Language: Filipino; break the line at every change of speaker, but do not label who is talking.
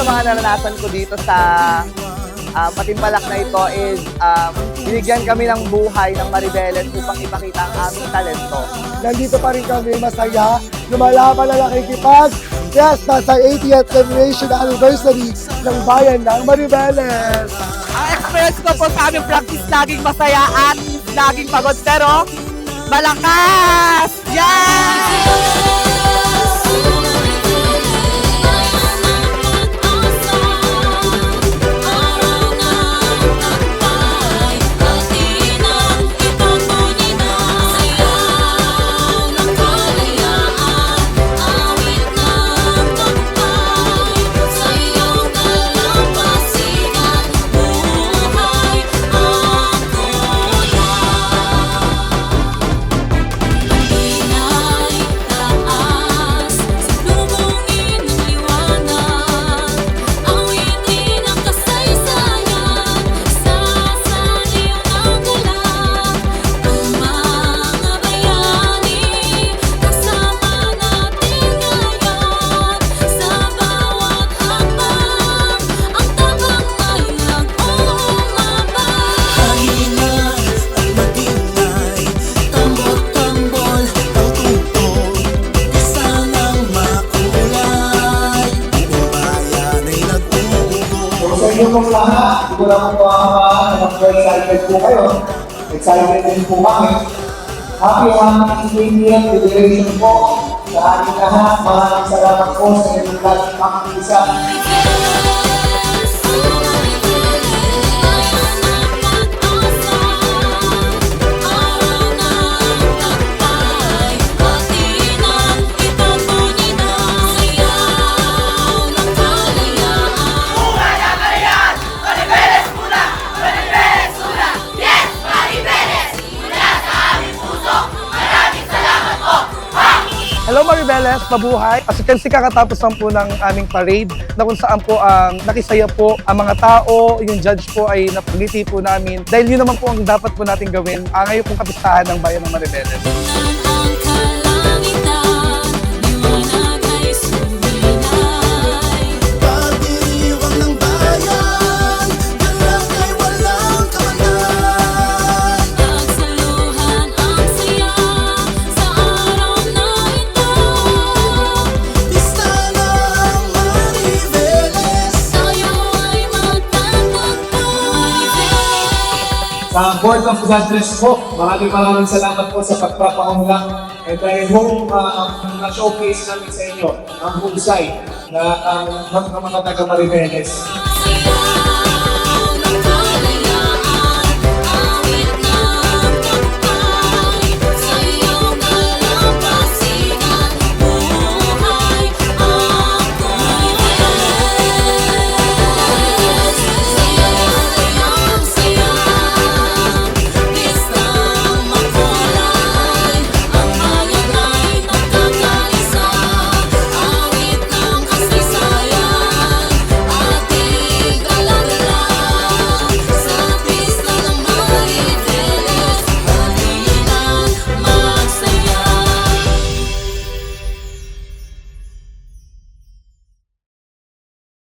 mga naranasan ko dito sa Patimpalak na ito is binigyan kami ng buhay ng Maribeles upang ipakita ang aming talento.
Nandito pa rin kami, masaya, lumalaban na nakikipag. Yes, nasa 80th celebration anniversary ng bayan ng Maribeles.
Ang experience ko po sa aming practice laging masaya at laging pagod pero malakas! Yes!
Sa inyo pong lahat, hindi ko lang po excited po kayo. Excited din po kami. Happy 180th celebration po sa ating lahat. Maraming salamat po sa inyong laging makikisa.
Hello Maribeles, mabuhay! As you can see, kakatapos lang po ng aming parade na kung saan po ang nakisaya po ang mga tao, yung judge po ay napagiti po namin dahil yun naman po ang dapat po natin gawin ngayon pong kapistahan ng bayan ng Maribeles.
Sa Board of Judges po, maraming salamat po sa pagpapaunlak. And dahil po na-showcase namin sa inyo ang husay na mga taga Maribeles.